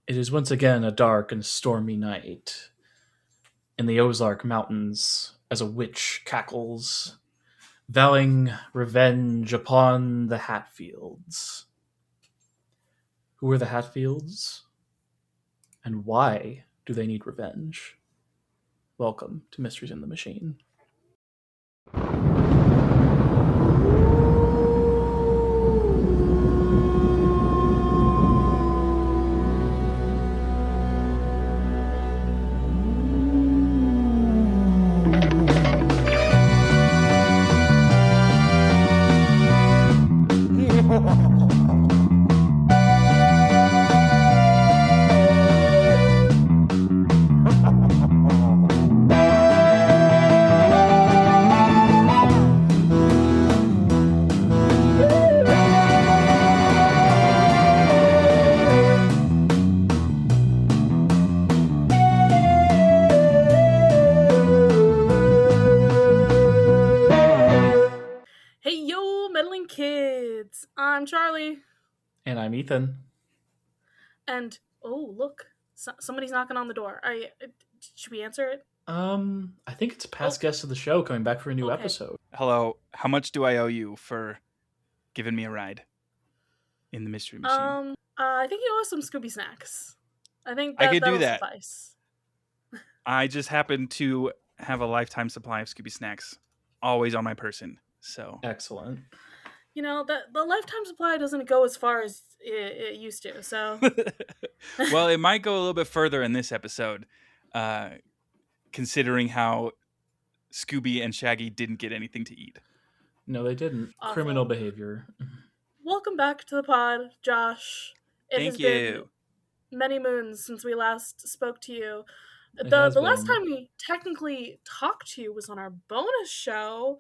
It is once again a dark and stormy night in the Ozark Mountains as a witch cackles, vowing revenge upon the Hatfields. Who are the Hatfields? And why do they need revenge? Welcome to Mysteries in the Machine. Hey yo, meddling kids! I'm Charlie, And I'm Ethan. and oh look, somebody's knocking on the door. Should we answer it? I think it's a past guest of the show coming back for a new Okay. episode. Hello, how much do I owe you for giving me a ride in the Mystery Machine? I think you owe us some Scooby snacks. I think I could do that'll that. suffice. I just happen to have a lifetime supply of Scooby snacks always on my person. So Excellent. You know, the lifetime supply doesn't go as far as it used to, so... Well, it might go a little bit further in this episode, considering how Scooby and Shaggy didn't get anything to eat. No, they didn't. Awful. Criminal behavior. Welcome back to the pod, Josh. It has Thank you. been many moons since we last spoke to you. It The has last been. time we technically talked to you was on our bonus show.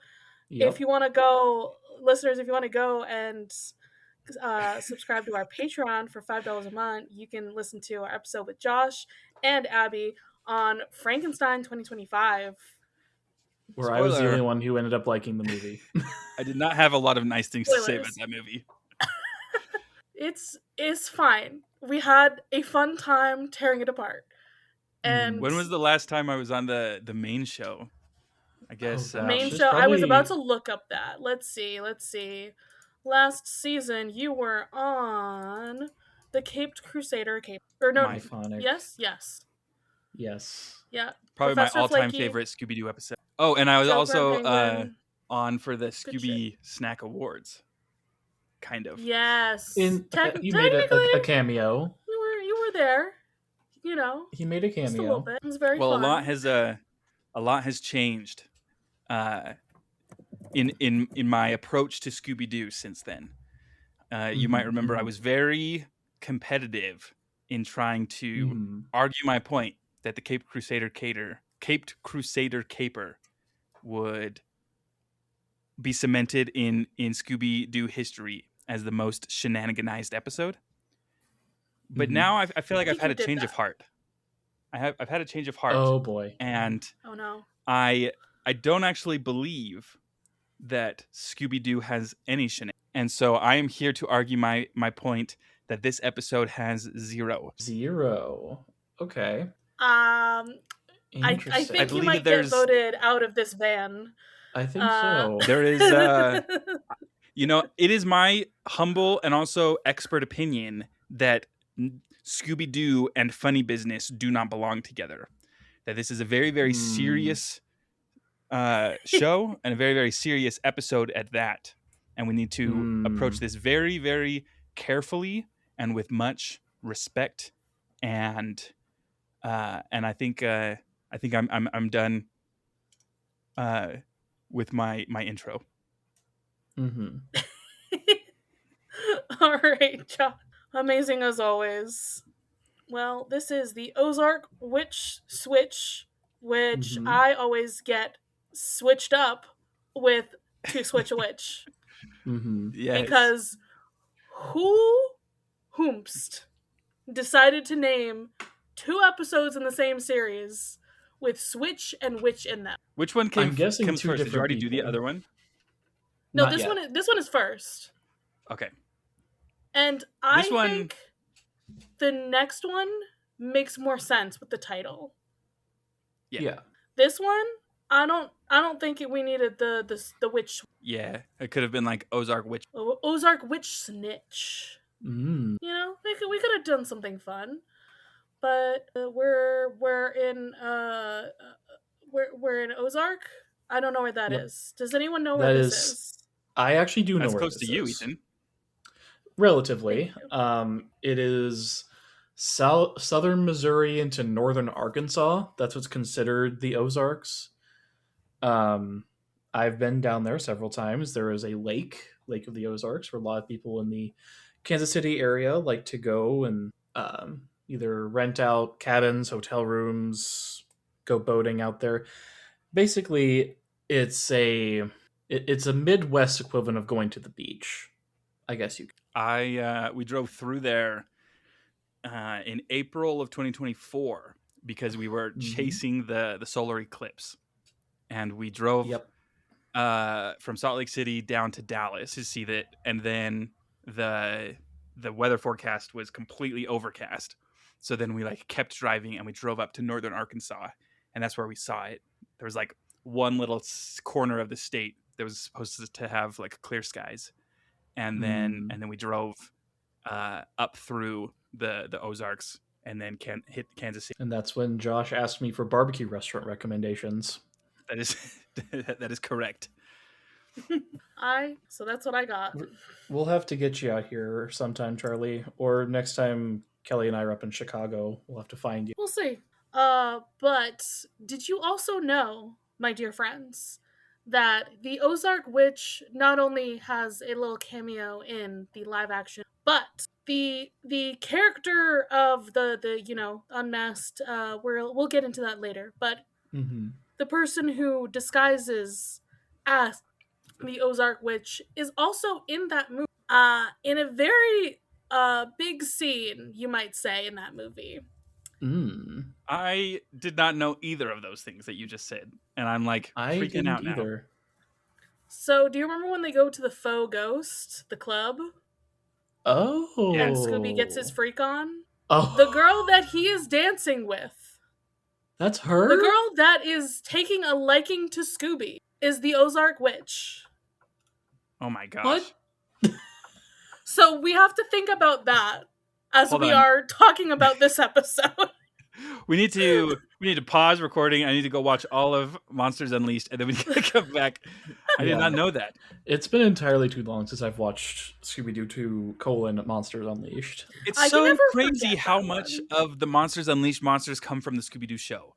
Yep. If you want to go, listeners, if you want to go and subscribe to our Patreon for $5 a month, you can listen to our episode with Josh and Abby on Frankenstein 2025. Where I was the Spoiler. only one who ended up liking the movie. I did not have a lot of nice things to say about Spoilers. that movie. It's fine. We had a fun time tearing it apart. And When was the last time I was on the main show? I guess gosh. main It's show? I was probably- about to look up that. Let's see. Last season, you were on the Caped Crusader. Or no, Myphonic. yes, Yes. yeah. probably Professor my all-time Flaky, favorite Scooby-Doo episode. Oh, and I was Joker also Penguin. on for the shit. Scooby Snack Awards. Kind of. Yes. You made Technically, a cameo. you were there. You know, He made a just a little cameo. bit. It was very Well, fun. a lot has changed in my approach to Scooby-Doo since then. You might remember I was very competitive in trying to argue my point that the Caped Crusader Caper would be cemented in Scooby-Doo history as the most shenaniganized episode. But now I feel like I I've think had you a did change that. of heart. I've had a change of heart. Oh boy. And Oh no. I don't actually believe that Scooby-Doo has any shenanigans. And so I am here to argue my point that this episode has 0. 0. Okay. I Interesting. think I you believe might that get there's- voted out of this van. I think so. There is, it is my humble and also expert opinion that Scooby-Doo and Funny Business do not belong together. That this is a very, very serious show and a very, very serious episode at that. And we need to approach this very, very carefully and with much respect. And I think I'm done with my intro. Mm-hmm. All right, John. Amazing as always. Well, this is the Ozark Witch Switch, which I always get switched up with to switch a witch. Yes. Because whomst decided to name 2 episodes in the same series with Switch and Witch in them. Which one I'm guessing comes two first? Did you different already do the people. other one? No, Not this yet. one is first. Okay. And I This one- think The next one makes more sense with the title. Yeah. This one, I don't think we needed the witch. Yeah, it could have been like Ozark Witch. Ozark Witch Snitch. Mm. You know, we could have done something fun, but we're in we're in Ozark. I don't know where that is. Does anyone know where this is? I actually do know That's where close this to you, is. Ethan. Relatively. It is southern Missouri into northern Arkansas. That's what's considered the Ozarks. I've been down there several times. There is a Lake of the Ozarks, where a lot of people in the Kansas City area like to go and either rent out cabins, hotel rooms, go boating out there. Basically, it's a Midwest equivalent of going to the beach, I guess you could. We drove through there in April of 2024 because we were chasing the solar eclipse, and we drove from Salt Lake City down to Dallas to see that, and then the weather forecast was completely overcast. So then we like kept driving, and we drove up to northern Arkansas, and that's where we saw it. There was like one little corner of the state that was supposed to have like clear skies, and then we drove up through the Ozarks, and then hit Kansas City. And that's when Josh asked me for barbecue restaurant recommendations. That is that is correct. So that's what I got. We'll have to get you out here sometime, Charlie, or next time Kelly and I are up in Chicago, we'll have to find you. We'll see. But did you also know, my dear friends, that the Ozark Witch not only has a little cameo in the live action, but the character of the unmasked, we'll get into that later, but the person who disguises as the Ozark Witch is also in that movie, in a very big scene, you might say, in that movie. I did not know either of those things that you just said, and I'm like freaking out now. Either. So, do you remember when they go to the faux ghost, the club? Oh. And Scooby gets his freak on? Oh. The girl that he is dancing with. That's her? The girl that is taking a liking to Scooby is the Ozark Witch. Oh my gosh. What? So, we have to think about that as we are talking about this episode. We need to pause recording. I need to go watch all of Monsters Unleashed, and then we need to come back. I did not know that. It's been entirely too long since I've watched Scooby-Doo 2 : Monsters Unleashed. It's so crazy how much of the Monsters Unleashed monsters come from the Scooby-Doo show.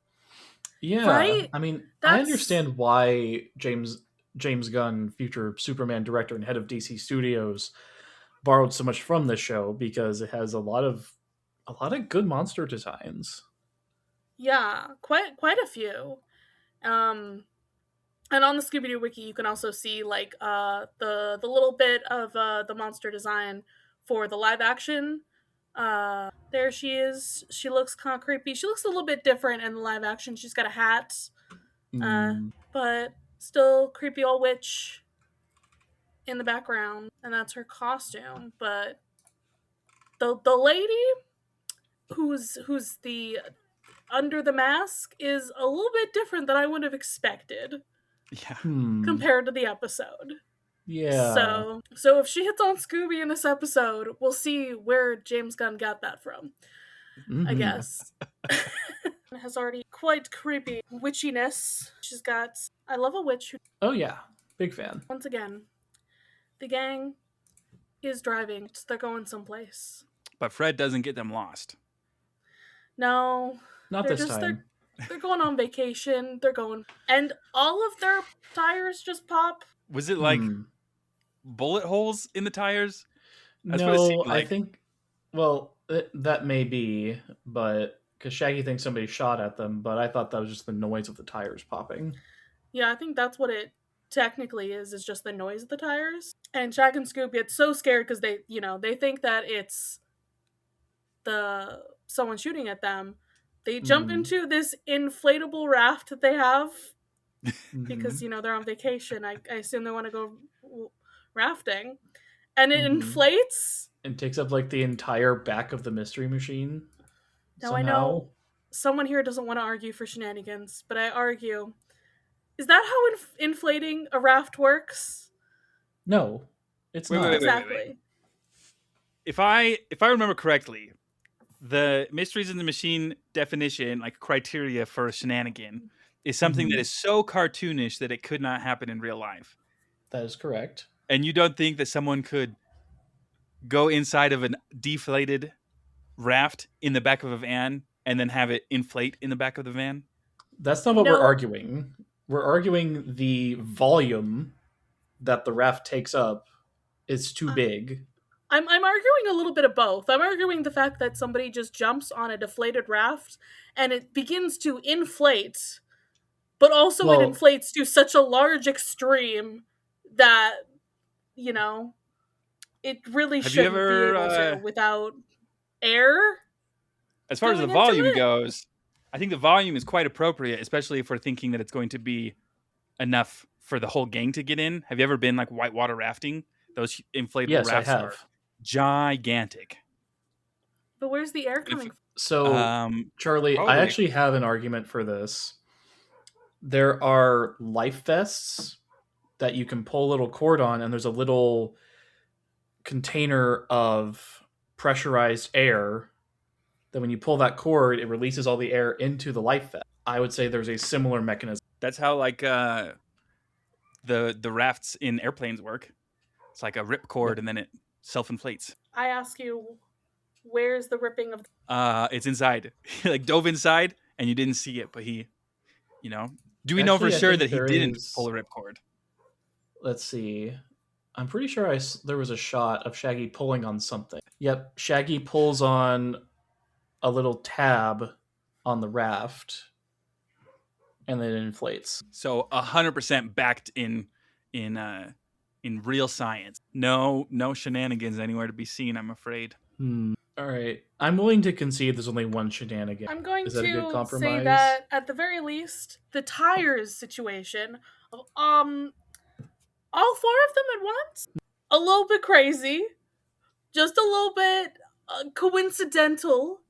Yeah. Right? I mean, I understand why James Gunn, future Superman director and head of DC Studios, borrowed so much from this show, because it has a lot of good monster designs. Yeah, quite a few. And on the Scooby-Doo wiki, you can also see like the little bit of the monster design for the live action. There she is. She looks kind of creepy. She looks a little bit different in the live action. She's got a hat, but still creepy old witch in the background, and that's her costume. But the lady who's the under the mask is a little bit different than I would have expected. Yeah. Compared to the episode. Yeah. So if she hits on Scooby in this episode, we'll see where James Gunn got that from. I guess. It has already quite creepy witchiness. She's got I love a witch. Oh yeah. Big fan. Once again, the gang is driving. They're going someplace. But Fred doesn't get them lost. No. Not this time. They're going on vacation. They're going, and all of their tires just pop. Was it like bullet holes in the tires? That's what it seemed like. I think. Well, that may be, but because Shaggy thinks somebody shot at them, but I thought that was just the noise of the tires popping. Yeah, I think that's what it technically is just the noise of the tires. And Shaggy and Scooby get so scared because they think that it's someone shooting at them. They jump into this inflatable raft that they have because, they're on vacation. I assume they want to go rafting. And it inflates, and takes up like the entire back of the mystery machine. Now I Somehow. know someone here doesn't want to argue for shenanigans, but I argue. Is that how inflating a raft works? No, it's Wait, not. Exactly. If I remember correctly, the mysteries in the machine definition, like criteria for a shenanigan, is something that is so cartoonish that it could not happen in real life. That is correct. And you don't think that someone could go inside of a deflated raft in the back of a van and then have it inflate in the back of the van? That's not what we're No. arguing. We're arguing the volume that the raft takes up is too big. I'm arguing a little bit of both. I'm arguing the fact that somebody just jumps on a deflated raft and it begins to inflate, but also it inflates to such a large extreme that, you know, it really shouldn't be able to without air. As far as the volume goes, I think the volume is quite appropriate, especially if we're thinking that it's going to be enough for the whole gang to get in. Have you ever been like whitewater rafting? Those inflatable rafts are gigantic. But where's the air coming from? So, Charlie, I actually have an argument for this. There are life vests that you can pull a little cord on, and there's a little container of pressurized air that when you pull that cord, it releases all the air into the life vest. I would say there's a similar mechanism. That's how like the rafts in airplanes work. It's like a rip cord, and then it self-inflates. I ask you, where's the ripping of? It's inside. He like dove inside, and you didn't see it, but he, Do we know for sure that he didn't pull a ripcord? Let's see. I'm pretty sure there was a shot of Shaggy pulling on something. Yep, Shaggy pulls on a little tab on the raft, and then it inflates. So 100% backed in real science. No shenanigans anywhere to be seen, I'm afraid. All right. I'm willing to concede there's only one shenanigan. I'm going to say that, at the very least, the tires situation, all 4 of them at once, a little bit crazy, just a little bit coincidental,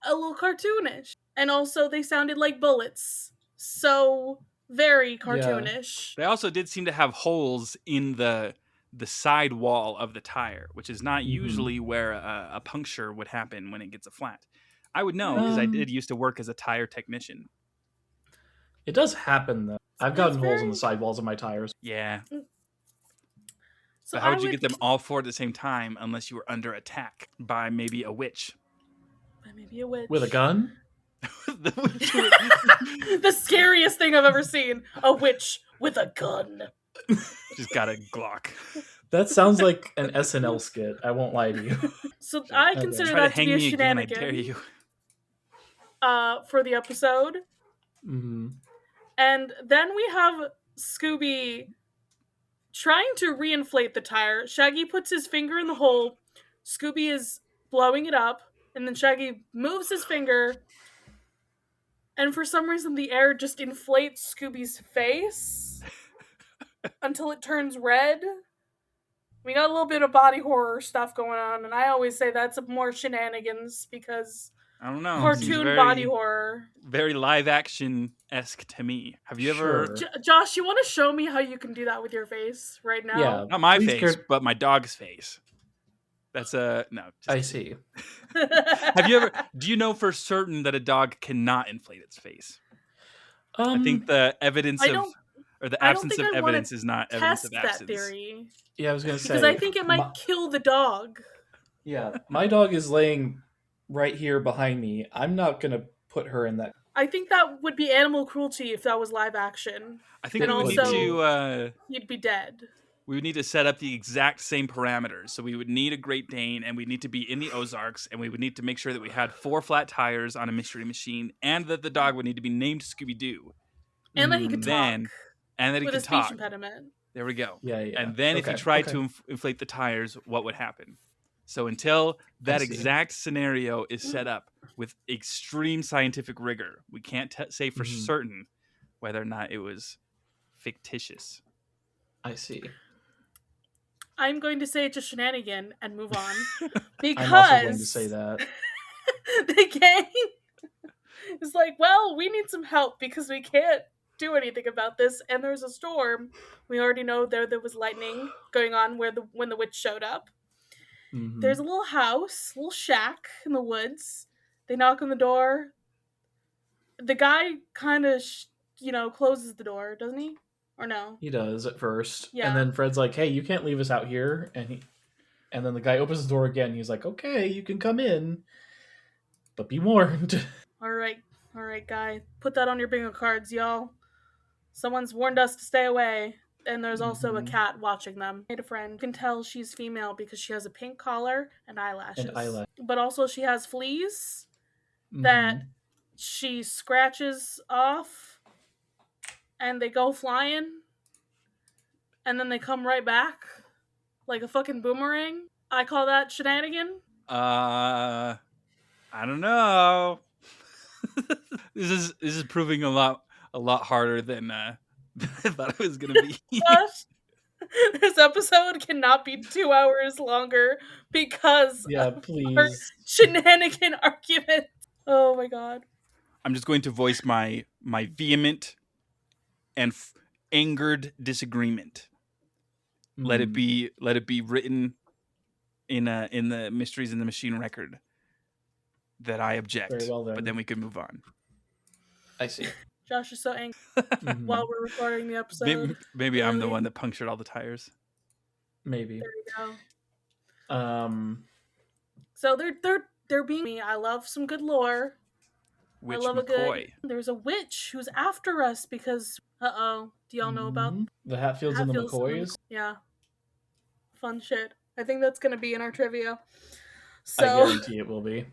a little cartoonish. And also, they sounded like bullets. So, very cartoonish. Yeah. They also did seem to have holes in the side wall of the tire, which is not usually where a puncture would happen when it gets a flat. I would know because I did used to work as a tire technician. It does happen, though. I've gotten holes in the sidewalls of my tires. Yeah. So how would you get them all 4 at the same time unless you were under attack by maybe a witch? By maybe a witch. With a gun? The scariest thing I've ever seen. A witch with a gun. She's got a Glock. That sounds like an SNL skit. I won't lie to you. So I consider that to be a shenanigan. I dare you. For the episode. Mm-hmm. And then we have Scooby trying to reinflate the tire. Shaggy puts his finger in the hole. Scooby is blowing it up. And then Shaggy moves his finger. And for some reason, the air just inflates Scooby's face until it turns red. We got a little bit of body horror stuff going on. And I always say that's more shenanigans because I don't know. Cartoon body horror. Very live action-esque to me. Have you ever... Josh, you want to show me how you can do that with your face right now? Yeah. Not my face, but my dog's face. That's no. I see. Have you ever... Do you know for certain that a dog cannot inflate its face? I think the evidence or the absence of evidence is not evidence of absence. That theory. Yeah, I was going to say. Because I think it might kill the dog. Yeah, my dog is laying right here behind me. I'm not going to put her in that. I think that would be animal cruelty if that was live action. I think we would need to... He'd be dead. We would need to set up the exact same parameters. So we would need a Great Dane, and we'd need to be in the Ozarks, and we would need to make sure that we had 4 flat tires on a mystery machine, and that the dog would need to be named Scooby-Doo. And that he could talk. And that he could talk. Speech impediment. There we go. Yeah. And then if he tried to inflate the tires, what would happen? So until that exact scenario is set up with extreme scientific rigor, we can't say for certain whether or not it was fictitious. I see. I'm going to say it's a shenanigan and move on. Because I'm also going to say that. the gang is like, well, we need some help because we can't do anything about this, and there's a storm. We already know there was lightning going on when the witch showed up. Mm-hmm. There's a little house, little shack in the woods. They knock on the door. The guy kind of, closes the door, doesn't he? Or no? He does at first. Yeah. And then Fred's like, hey, you can't leave us out here. And then the guy opens the door again. He's like, okay, you can come in. But be warned. All right, guy. Put that on your bingo cards, y'all. Someone's warned us to stay away. And there's also a cat watching them. Made a friend. You can tell she's female because she has a pink collar and eyelashes. But also she has fleas that she scratches off and they go flying and then they come right back like a fucking boomerang. I call that shenanigan. I don't know. This is proving a lot harder than I thought it was gonna be. Gosh, this episode cannot be 2 hours longer because of our shenanigan argument. Oh my god. I'm just going to voice my vehement and angered disagreement. Let it be written in the Mysteries in the Machine record that I object. Very well, then. But then we can move on. I see. Josh is so angry while we're recording the episode. Maybe I'm the one that punctured all the tires. Maybe. There you go. So they're being me. I love some good lore. Witch I love McCoy. There's a witch who's after us because do y'all know about the Hatfields and the McCoys? Yeah. Fun shit. I think that's gonna be in our trivia. So I guarantee it will be.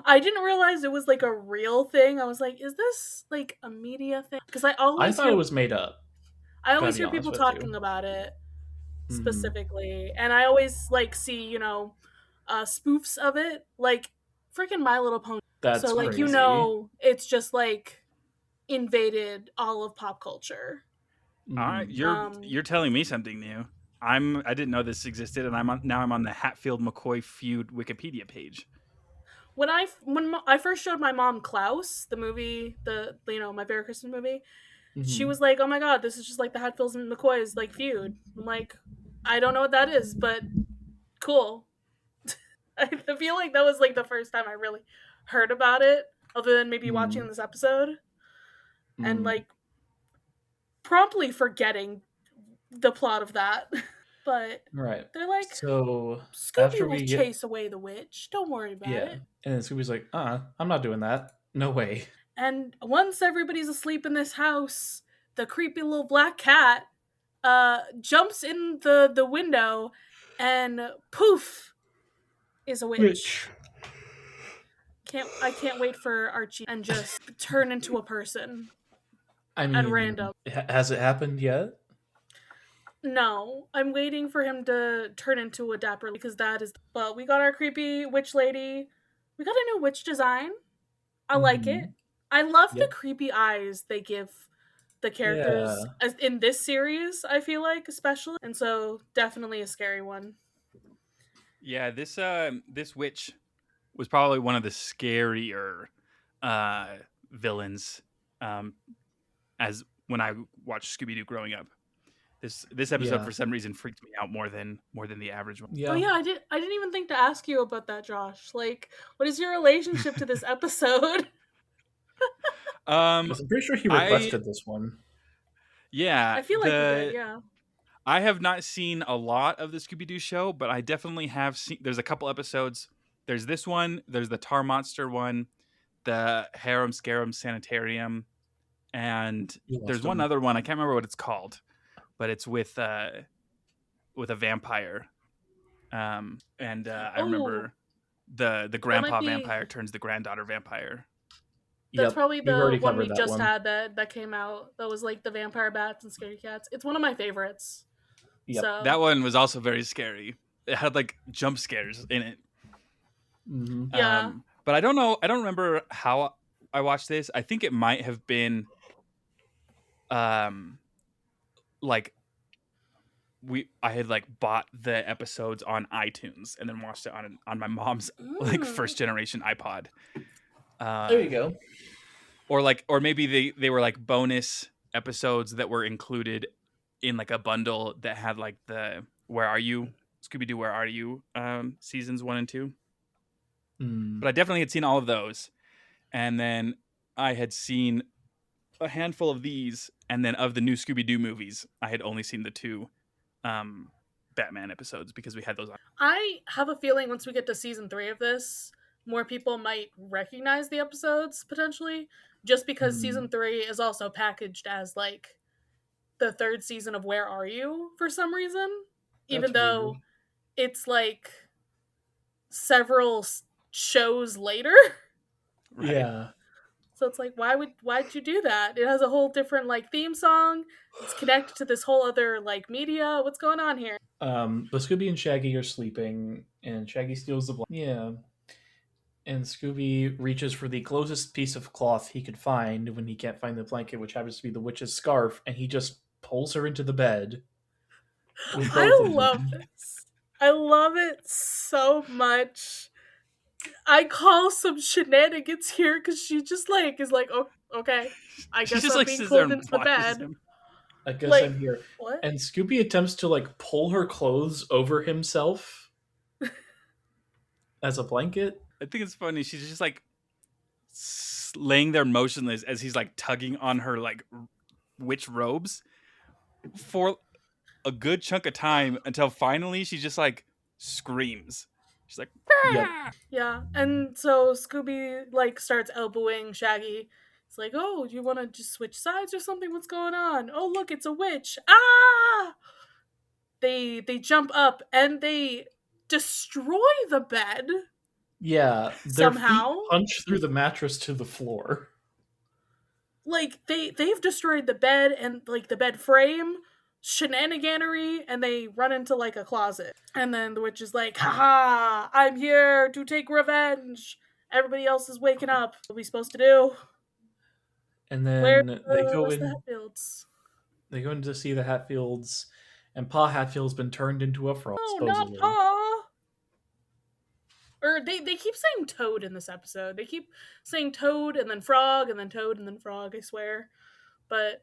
I didn't realize it was like a real thing. I was like, is this like a media thing? Because I thought it was made up. I always hear people talking about it specifically, and I always like see spoofs of it, like freaking My Little Pony. That's so like crazy. It's just like invaded all of pop culture. You're telling me something new. I didn't know this existed, and I'm on the Hatfield McCoy feud Wikipedia page. When I first showed my mom Klaus, the movie, my favorite Christmas movie, she was like, "Oh my god, this is just like the Hatfields and McCoys like feud." I'm like, I don't know what that is, but cool. I feel like that was like the first time I really heard about it, other than maybe watching this episode, and like promptly forgetting the plot of that. But they're like, so Scooby will chase away the witch. Don't worry about it. And then Scooby's like, I'm not doing that. No way. And once everybody's asleep in this house, the creepy little black cat jumps in the window and poof is a witch. I can't wait for Archie and just turn into a person. I mean, at random. Has it happened yet? No, I'm waiting for him to turn into a dapper because that is. But we got our creepy witch lady. We got a new witch design. I like it. I love the creepy eyes they give the characters as in this series. I feel like especially, and so definitely a scary one. Yeah, this witch was probably one of the scarier villains. As when I watched Scooby-Doo growing up. This episode for some reason freaked me out more than the average one. Yeah. Oh yeah, I didn't even think to ask you about that, Josh. Like, what is your relationship to this episode? I'm pretty sure he requested this one. Yeah, I feel like he did. Yeah. I have not seen a lot of the Scooby-Doo show, but I definitely have seen. There's a couple episodes. There's this one. There's the Tar Monster one, the Harem Scarum Sanitarium, and there's one other one. I can't remember what it's called. But it's with a vampire, and I remember the grandpa vampire turns the granddaughter vampire. That's probably the one we just had that came out. That was like the vampire bats and scary cats. It's one of my favorites. Yep. So. That one was also very scary. It had like jump scares in it. Mm-hmm. Yeah, but I don't know. I don't remember how I watched this. I think it might have been. Like I had like bought the episodes on iTunes and then watched it on my mom's like first generation iPod. There you go. Or maybe they were like bonus episodes that were included in like a bundle that had like the Where Are You? Scooby-Doo Where Are You seasons 1 and 2. But I definitely had seen all of those. And then I had seen a handful of these, and then of the new Scooby-Doo movies, I had only seen the 2 Batman episodes because we had those on. I have a feeling once we get to season 3 of this, more people might recognize the episodes potentially, just because season 3 is also packaged as like the 3rd season of Where Are You for some reason, even though it's like several shows later. Right. Yeah. So it's like, why'd you do that? It has a whole different like theme song. It's connected to this whole other like media. What's going on here? But Scooby and Shaggy are sleeping, and Shaggy steals the blanket. Yeah. And Scooby reaches for the closest piece of cloth he could find when he can't find the blanket, which happens to be the witch's scarf, and he just pulls her into the bed. I love this. I love it so much. I call some shenanigans here because she just like is like, oh, okay, I guess I'm being pulled into the bed. I guess I'm here. What? And Scooby attempts to like pull her clothes over himself as a blanket. I think it's funny. She's just like laying there motionless as he's like tugging on her like witch robes for a good chunk of time until finally she just like screams. She's like, yep. Yeah. And so Scooby like starts elbowing Shaggy. It's like, oh, do you want to just switch sides or something? What's going on? Oh, look, it's a witch. Ah! They jump up and they destroy the bed. Yeah, their feet punch through the mattress to the floor. Like they've destroyed the bed and like the bed frame, shenaniganery, and they run into like a closet. And then the witch is like, haha, I'm here to take revenge. Everybody else is waking up. What are we supposed to do? And then they go in. The Hatfields? They go in to see the Hatfields, and Pa Hatfield's been turned into a frog. Oh, supposedly. Not Pa! Or they keep saying Toad in this episode. They keep saying Toad and then Frog and then Toad and then Frog, I swear. But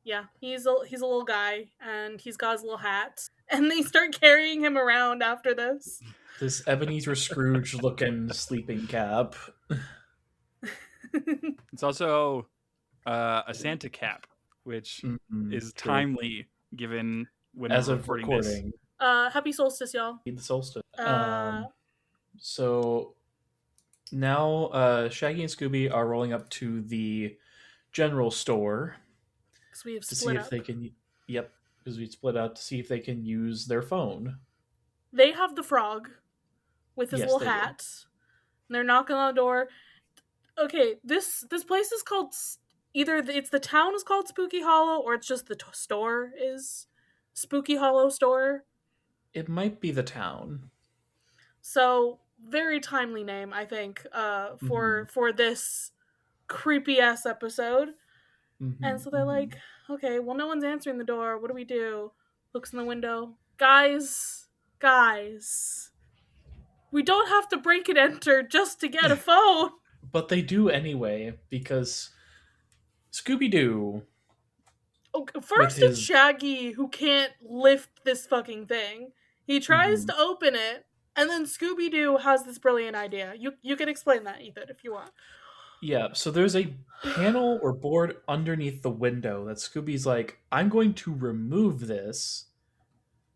yeah, he's a little guy and he's got his little hat. And they start carrying him around after this. This Ebenezer Scrooge looking sleeping cap. It's also a Santa cap, which is timely given when as of recording. Happy solstice, y'all. The solstice. So now Shaggy and Scooby are rolling up to the general store we have to see if they can. Yep, because we split out to see if they can use their phone. They have the frog with his little hat. And they're knocking on the door. Okay, this place is called either it's the town is called Spooky Hollow or it's just the store is Spooky Hollow store. It might be the town. So very timely name, I think, for this creepy ass episode. And so they're like, okay, well, no one's answering the door. What do we do? Looks in the window. Guys, we don't have to break and enter just to get a phone. But they do anyway, because Scooby-Doo. Okay, first it's Shaggy who can't lift this fucking thing. He tries to open it, and then Scooby-Doo has this brilliant idea. You can explain that, Ethan, if you want. Yeah, so there's a panel or board underneath the window that Scooby's like, I'm going to remove this,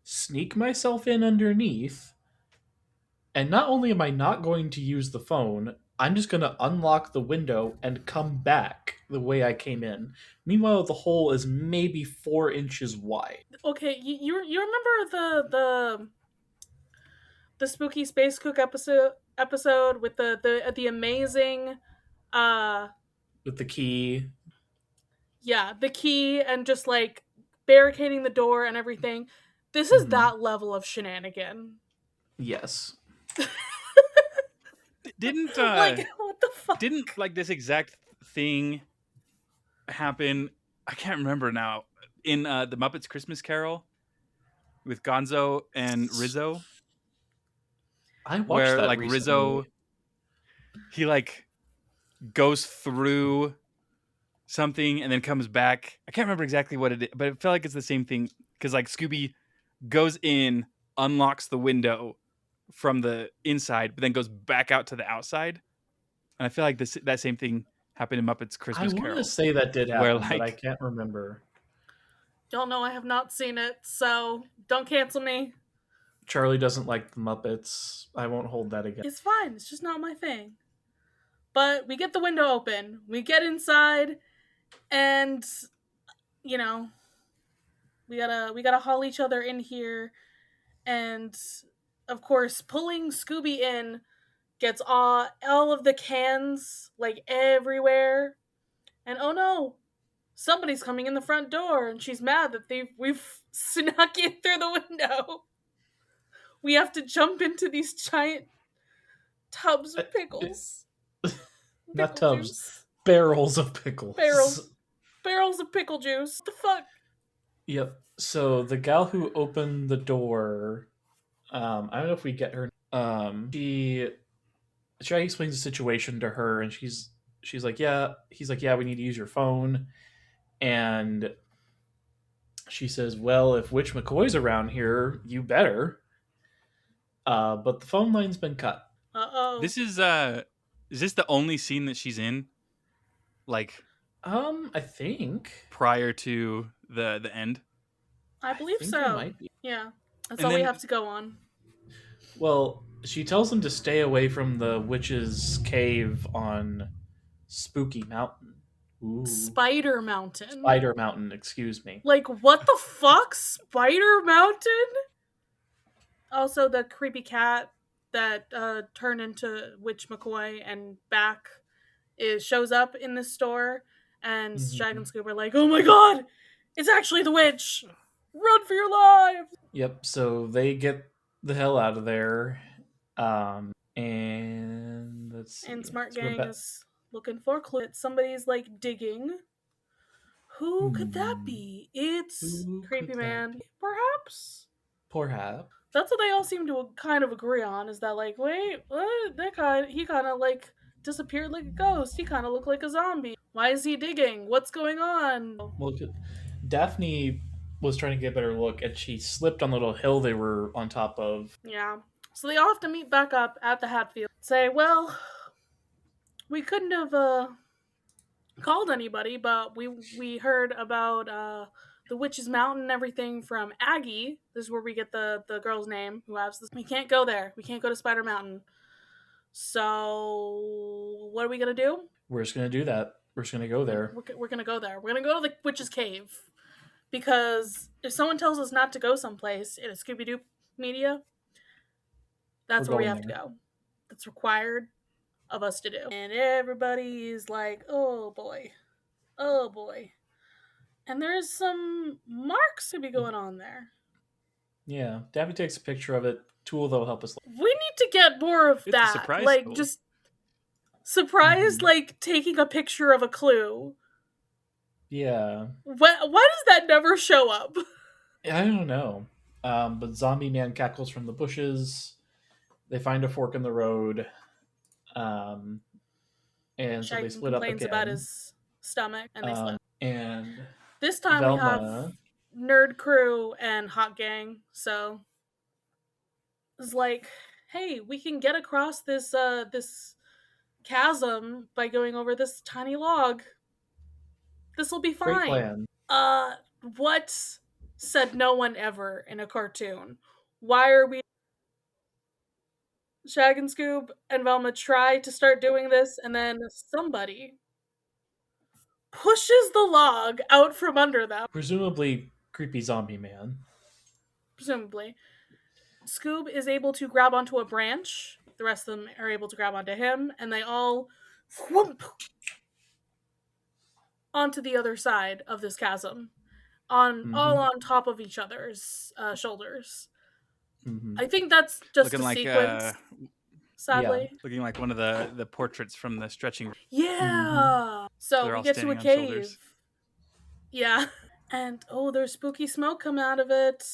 sneak myself in underneath, and not only am I not going to use the phone, I'm just going to unlock the window and come back the way I came in. Meanwhile, the hole is maybe 4 inches wide. Okay, you remember the Spooky Space Cook episode with the amazing with the key. Yeah, the key and just like barricading the door and everything. This is that level of shenanigan. Yes. Didn't like what the fuck? Didn't like this exact thing happen? I can't remember now. In the Muppets Christmas Carol, with Gonzo and Rizzo. I watched where that like recently. Rizzo, he like goes through something and then comes back. I can't remember exactly what it is, but it felt like it's the same thing because like Scooby goes in, unlocks the window from the inside, but then goes back out to the outside. And I feel like that same thing happened in Muppets Christmas I want Carol. to say that did where, happen, but I like, can't remember. Y'all know I have not seen it, so don't cancel me. Charlie doesn't like the Muppets. I won't hold that against. It's fine. It's just not my thing. But we get the window open. We get inside, and you know, we gotta haul each other in here, and of course, pulling Scooby in gets all of the cans like everywhere, and oh no, somebody's coming in the front door, and she's mad that we've snuck in through the window. We have to jump into these giant tubs of pickles. Not Pickle tubs, juice. barrels of pickles. Barrels of pickle juice. What the fuck? Yep. So the gal who opened the door, I don't know if we get her. She explains the situation to her, and she's like, yeah. He's like, yeah, we need to use your phone, and she says, well, if Witch McCoy's around here, you better. But the phone line's been cut. This is this the only scene that she's in? Like, I think prior to the end. I believe think so. there might be. Yeah, that's And all we then- have to go on. Well, she tells them to stay away from the witch's cave on Spooky Mountain. Ooh. Spider Mountain. Spider Mountain, excuse me. Like, what the fuck? Spider Mountain? Also, the creepy cat that turned into Witch McCoy and back shows up in this store, and Shag and Scoob are like, oh my god, it's actually the witch! Run for your lives! Yep, so they get the hell out of there. And let's see. And Smart So we're Gang is looking for clues. Somebody's like digging. Who could that be? It's Who Creepy could that Man, perhaps? Perhaps. That's what they all seem to kind of agree on, is that like, wait, what? He kind of like disappeared like a ghost. He kind of looked like a zombie. Why is he digging? What's going on? Well, Daphne was trying to get a better look, and she slipped on the little hill they were on top of. Yeah. So they all have to meet back up at the Hatfield. Say, well, we couldn't have called anybody, but we heard about the Witch's Mountain and everything from Aggie. This is where we get the girl's name who has this. We can't go there. We can't go to Spider Mountain. So what are we gonna do? We're just gonna do that. We're just gonna go there. We're gonna go there. We're gonna go to the Witch's Cave, because if someone tells us not to go someplace in a Scooby Doo media, that's We're where we going have to there. go. That's required of us to do. And everybody is like, oh boy. Oh boy. And there's some marks to be going on there. Yeah, Daphne takes a picture of it. Tool, though, help us. We need to get more of It's a that. surprise like, tool. just surprise, like, taking a picture of a clue. Yeah, Why does that never show up? I don't know. But Zombie Man cackles from the bushes. They find a fork in the road. And so they Shaggy split up complains again. about his stomach, and they split. And This time we have Velma, Nerd Crew and Hot Gang, so it's like, hey, we can get across this this chasm by going over this tiny log. This will be great fine. plan. What said no one ever in a cartoon? Why are we... Shag and Scoob and Velma try to start doing this, and then somebody pushes the log out from under them. Presumably, creepy Zombie Man. Presumably. Scoob is able to grab onto a branch. The rest of them are able to grab onto him, and they all whoomp onto the other side of this chasm, all on top of each other's shoulders. I think that's just Looking a like sequence. Sadly, looking like one of the portraits from the stretching. yeah. So They're we all get to a standing on cave. shoulders. Yeah, and there's spooky smoke coming out of it.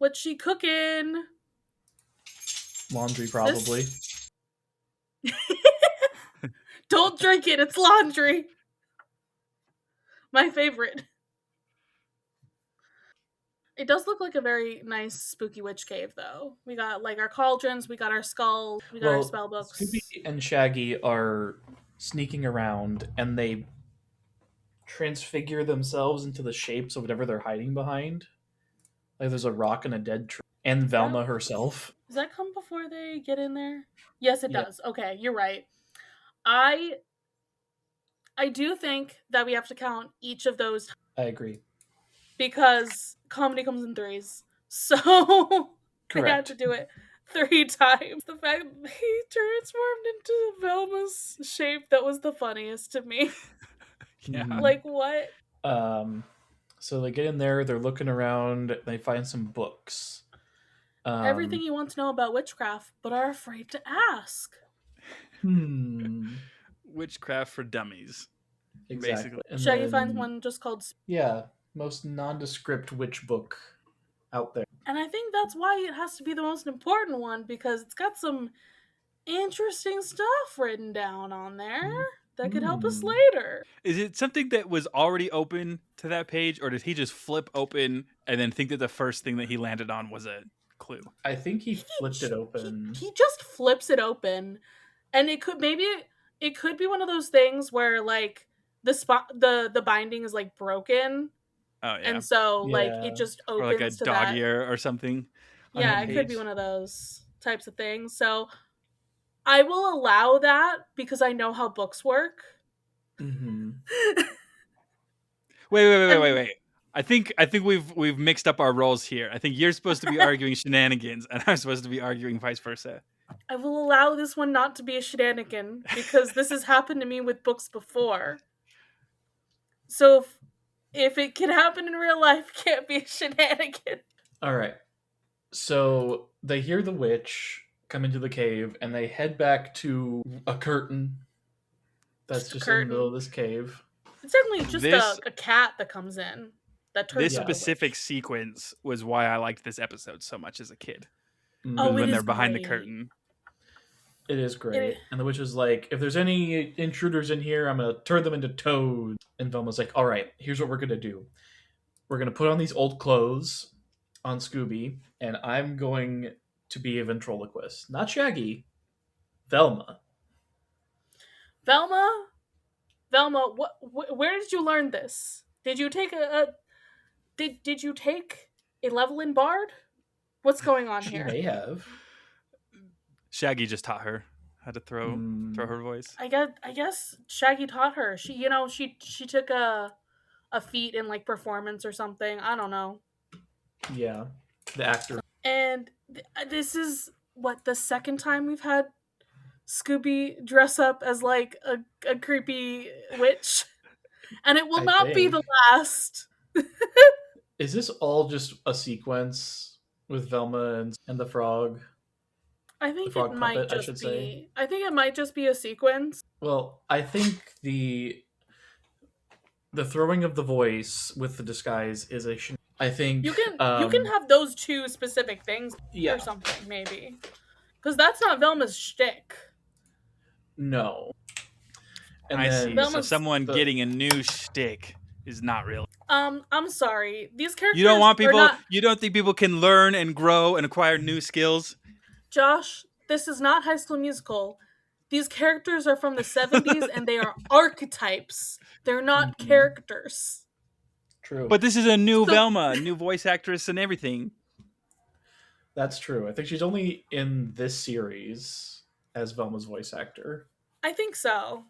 What's she cooking? Laundry, probably. Don't drink it. It's laundry. My favorite. It does look like a very nice spooky witch cave, though. We got like our cauldrons, we got our skulls, we got our spell books. Scooby and Shaggy are sneaking around, and they transfigure themselves into the shapes of whatever they're hiding behind. Like there's a rock and a dead tree, and Velma herself. Does that come before they get in there? Yes, it does. Okay, you're right. I do think that we have to count each of those. I agree. Because comedy comes in threes. So I had to do it 3 times. The fact that he transformed into Velma's shape, that was the funniest to me. Yeah. Like, what? So they get in there, they're looking around, they find some books. Everything you want to know about witchcraft, but are afraid to ask. Witchcraft for dummies. Exactly. Basically. Shaggy finds one just called... Yeah, most nondescript witch book out there. And I think that's why it has to be the most important one, because it's got some interesting stuff written down on there that could help us later. Is it something that was already open to that page, or did he just flip open and then think that the first thing that he landed on was a clue? I think he flipped it open. He just flips it open, and it could be one of those things where like the binding is like broken. Oh yeah. And so like it just opens, or like a to dog that. ear or something. Yeah, it could be one of those types of things. So I will allow that because I know how books work. Wait. I think we've mixed up our roles here. I think you're supposed to be arguing shenanigans, and I'm supposed to be arguing vice versa. I will allow this one not to be a shenanigan because this has happened to me with books before. So if it can happen in real life, it can't be a shenanigan. All right. So they hear the witch come into the cave, and they head back to a curtain that's just in the middle of this cave. It's definitely just a cat that comes in. That turns this specific sequence was why I liked this episode so much as a kid. When they're behind the curtain. It is great. And the witch is like, if there's any intruders in here, I'm going to turn them into toads. And Velma's like, all right, here's what we're going to do. We're going to put on these old clothes on Scooby, and I'm going to be a ventriloquist. Not Shaggy. Velma. Velma, where did you learn this? Did you take did you take a level in Bard? What's going on here? She may have. Shaggy just taught her how to throw her voice. I guess Shaggy taught her. She took a feat in like performance or something. I don't know. Yeah, the actor. And this is the second time we've had Scooby dress up as like a creepy witch, and it will not be the last. Is this all just a sequence with Velma and the frog? I think it might just be. I think it might just be a sequence. Well, I think the throwing of the voice with the disguise is a. I think you can have those two specific things or something maybe, because that's not Velma's shtick. No. And I see. So someone getting a new shtick is not real. I'm sorry. These characters. You don't want people. You don't think people can learn and grow and acquire new skills? Josh, this is not High School Musical. These characters are from the 70s and they are archetypes. They're not characters. True. But this is a new Velma, new voice actress and everything. That's true. I think she's only in this series as Velma's voice actor. I think so.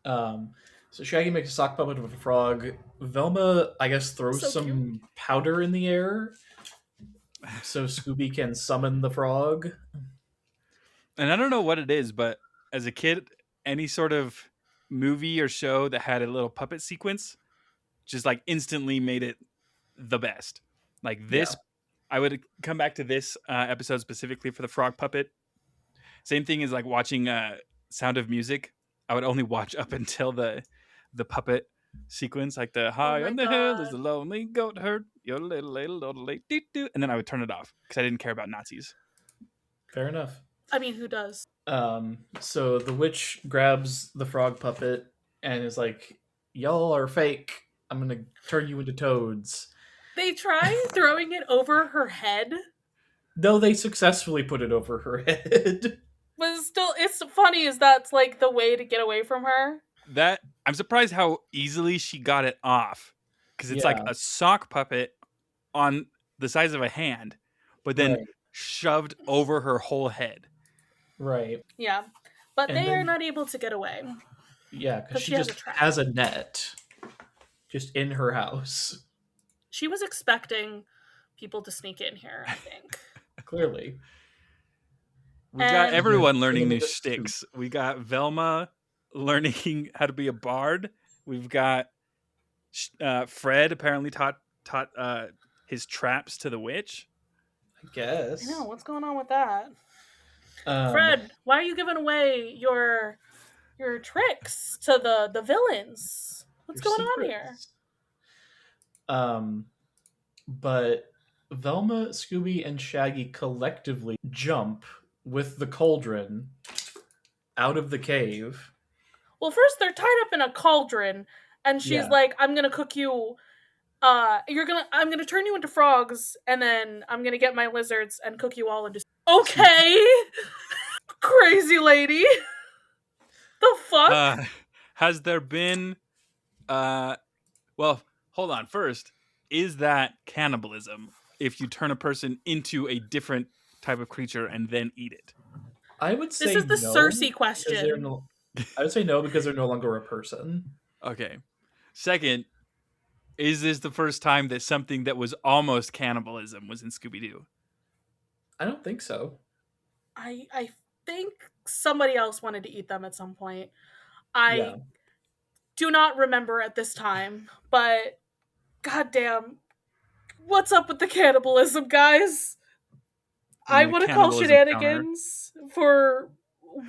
So Shaggy makes a sock puppet of a frog. Velma, I guess, throws some powder in the air so Scooby can summon the frog. And I don't know what it is, but as a kid, any sort of movie or show that had a little puppet sequence just like instantly made it the best. Like this, I would come back to this episode specifically for the frog puppet. Same thing as like watching Sound of Music. I would only watch up until the puppet sequence, like the high my on the hill is God. the lonely goat herd, your little doo doo, and then I would turn it off because I didn't care about Nazis. Fair enough. I mean, who does? So the witch grabs the frog puppet and is like, "Y'all are fake. I'm gonna turn you into toads." They try throwing it over her head, No, they successfully put it over her head. but still, it's funny is that's like the way to get away from her. That I'm surprised how easily she got it off, because it's like Yeah. a sock puppet on the size of a hand, but then Right. shoved over her whole head. Right. Yeah, but And they are then- not able to get away. Yeah, because 'Cause she she has just a trap. has a net just in her house. She was expecting people to sneak in here, I think. Clearly. We've got And- everyone learning Yeah. new sticks. We got Velma learning how to be a bard. We've got Fred apparently taught his traps to the witch. I guess. I know, what's going on with that? Um, Fred, why are you giving away your tricks to the villains? What's your going on here? secrets. But Velma, Scooby, and Shaggy collectively jump with the cauldron out of the cave. Well, first they're tied up in a cauldron, and she's Yeah. like, "I'm gonna cook you. I'm gonna turn you into frogs, and then I'm gonna get my lizards and cook you all into." Okay, crazy lady. The fuck? Has there been well, hold on. First, is that cannibalism if you turn a person into a different type of creature and then eat it? I would say This is the no, Cersei because they're question. I would say no because they're no longer a person. Okay. Second, is this the first time that something that was almost cannibalism was in Scooby-Doo? I don't think so. I think somebody else wanted to eat them at some point. I Yeah. do not remember at this time, but goddamn, what's up with the cannibalism, guys? I The want to call cannibalism shenanigans for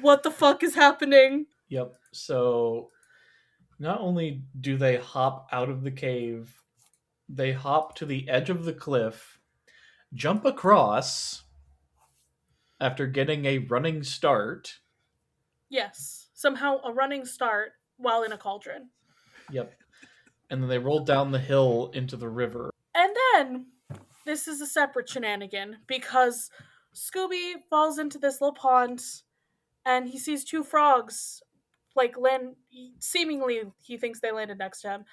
what the fuck is happening. Yep. So not only do they hop out of the cave, they hop to the edge of the cliff, jump across after getting a running start. Yes, somehow a running start while in a cauldron. Yep. And then they roll down the hill into the river. And then this is a separate shenanigan because Scooby falls into this little pond and he sees two frogs like land. Seemingly, he thinks they landed next to him.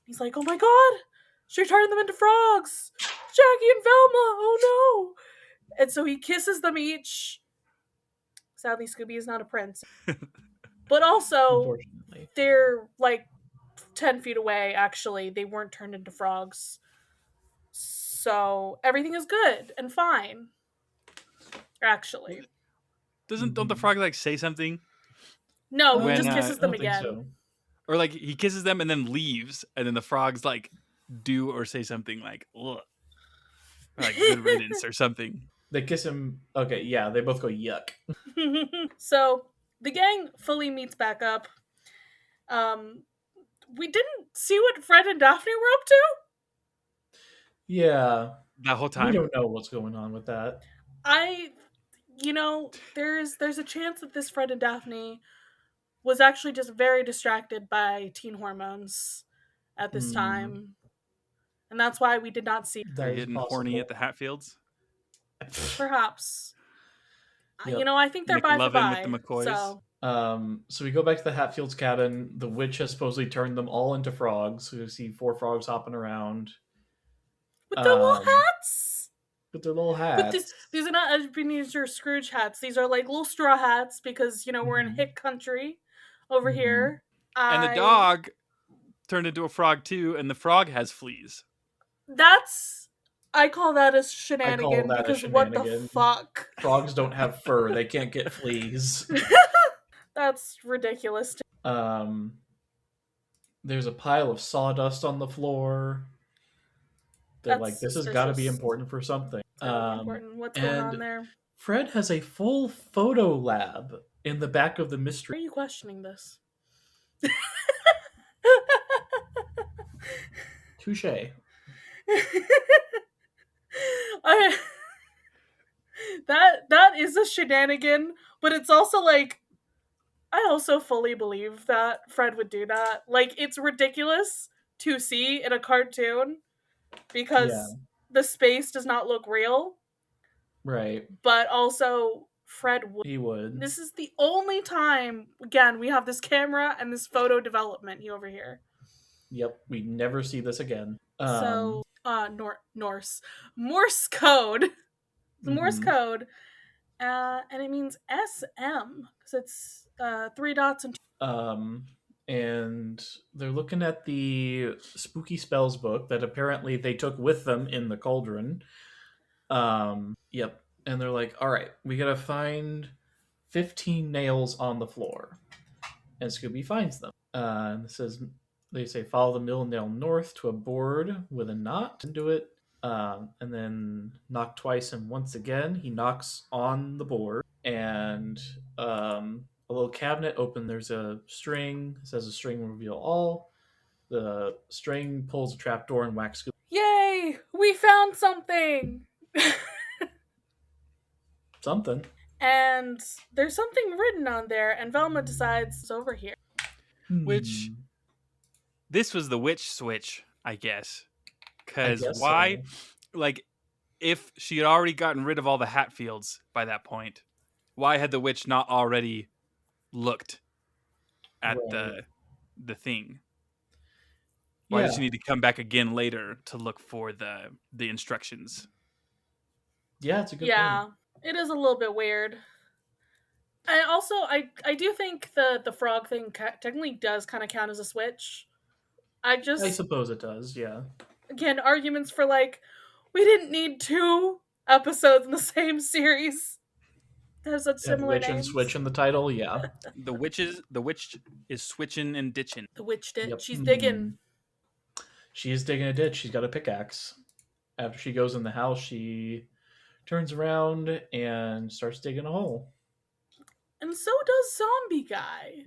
He's like, "Oh my god, she turned them into frogs! Jackie and Velma! Oh no!" And so he kisses them each. Sadly, Scooby is not a prince. But also, Unfortunately. they're like 10 feet away, actually. They weren't turned into frogs. So everything is good and fine. Actually. Don't the frog like say something? No, he When, just I kisses I them don't think again. so. Or like he kisses them and then leaves, and then the frogs like do or say something like ugh. Or like good riddance or something. They kiss him. Okay, yeah, they both go yuck. So the gang fully meets back up. We didn't see what Fred and Daphne were up to. Yeah. That whole We time. don't know what's going on with that. There's a chance that this Fred and Daphne was actually just very distracted by teen hormones at this time. And that's why we did not see. They're That is getting possible. horny at the Hatfields. Perhaps. Yep. I think they're by for McLovin by. with the McCoys. So So we go back to the Hatfields cabin. The witch has supposedly turned them all into frogs. So you see 4 frogs hopping around with their little Um, hats. with their little But hats. these are not Ebenezer Scrooge hats. These are like little straw hats because we're in Mhm. hick country over Mhm. here. And the dog turned into a frog too, and the frog has fleas. I call that a shenanigan that a because what the shenanigan. fuck? Frogs don't have fur. They can't get fleas. That's ridiculous. There's a pile of sawdust on the floor. They're That's like, this has got to be suspicious. important for something. Really important. What's going on and there? Fred has a full photo lab in the back of the Why are mystery. you questioning this? Touche. I, that is a shenanigan, but it's also like I also fully believe that Fred would do that. Like it's ridiculous to see in a cartoon Yeah, because the space does not look real, right. but also Fred would. He would. This is the only time again we have this camera and this photo development over here. Yep, we never see this again. So Morse code. The Morse code, and it means SM because it's 3 dots and and they're looking at the spooky spells book that apparently they took with them in the cauldron. Yep, and they're like, all right, we gotta find 15 nails on the floor, and Scooby finds them. And it says they say follow the middle nail north to a board with a knot into it, and then knock twice, and once again he knocks on the board, and a little cabinet open. There's a string. It says a string will reveal all. The string pulls a trap door and whacks Scooby. yay! We found something. Something. And there's something written on there, and Velma decides it's over here. Which this was the witch switch, I guess. Because why? So. Like, if she had already gotten rid of all the Hatfields by that point, why had the witch not already looked at the thing? Why did she need to come back again later to look for the instructions? Yeah, it's a good point. It is a little bit weird. And also, I do think the frog thing technically does kind of count as a switch. I suppose it does, yeah. Again, arguments for like, we didn't need 2 episodes in the same series. There's a similar witch and switch in the title, yeah. The witch is switching and ditching. The witch did. Yep. She's digging. She is digging a ditch. She's got a pickaxe. After she goes in the house, she turns around and starts digging a hole. And so does Zombie Guy.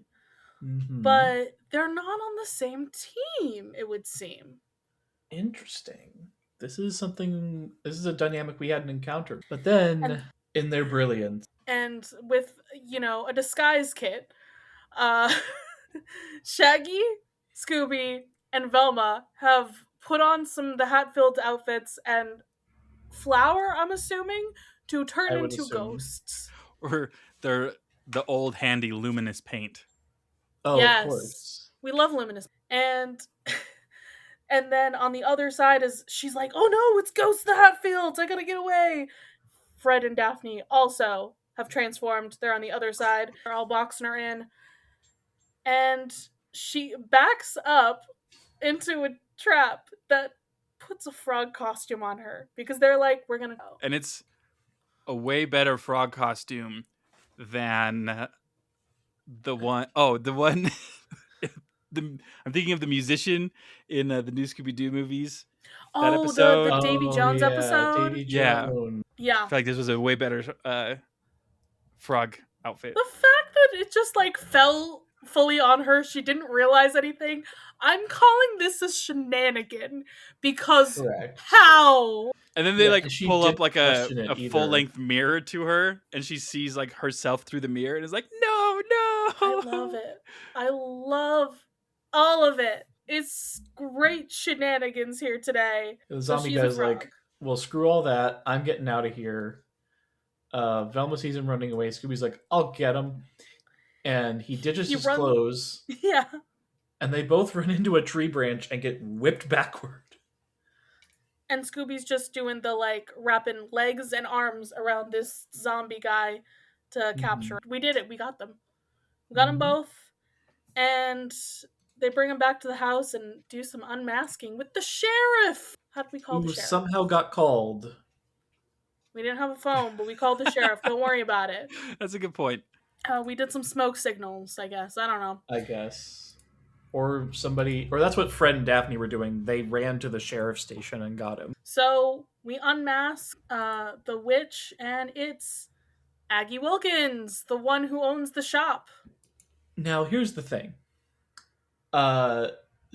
But they're not on the same team, it would seem. Interesting. This is a dynamic we hadn't encountered. But then, in their brilliance. And with, a disguise kit, Shaggy, Scooby, and Velma have put on some of the Hatfield outfits and flour, I'm assuming, to turn into ghosts. Or they're the old handy luminous paint. Oh, yes. Of course. We love luminous. And then on the other side she's like, oh no, it's Ghost of the Hatfields, I gotta get away. Fred and Daphne also have transformed. They're on the other side. They're all boxing her in. And she backs up into a trap that puts a frog costume on her because they're like, we're gonna go. And it's a way better frog costume than the one I'm thinking of the musician in the new Scooby-Doo movies. That episode. The Davy Jones episode. Davy Jones. Yeah. I feel like this was a way better frog outfit. The fact that it just like fell fully on her, she didn't realize anything. I'm calling this a shenanigan because how? And then they pull up like a full-length mirror to her, and she sees like herself through the mirror, and is like, no. I love it. I love all of it. It's great shenanigans here today. The zombie guy's like, well, screw all that. I'm getting out of here. Velma sees him running away. Scooby's like, I'll get him. And he ditches his clothes. Yeah. And they both run into a tree branch and get whipped backward. And Scooby's just doing the wrapping legs and arms around this zombie guy to capture. We did it. We got them. We got them both. And they bring him back to the house and do some unmasking with the sheriff. How did we call the sheriff? Somehow got called. We didn't have a phone, but we called the sheriff. Don't worry about it. That's a good point. We did some smoke signals, I guess. I don't know. I guess. Or that's what Fred and Daphne were doing. They ran to the sheriff's station and got him. So we unmask the witch, and it's Aggie Wilkins, the one who owns the shop. Now, here's the thing.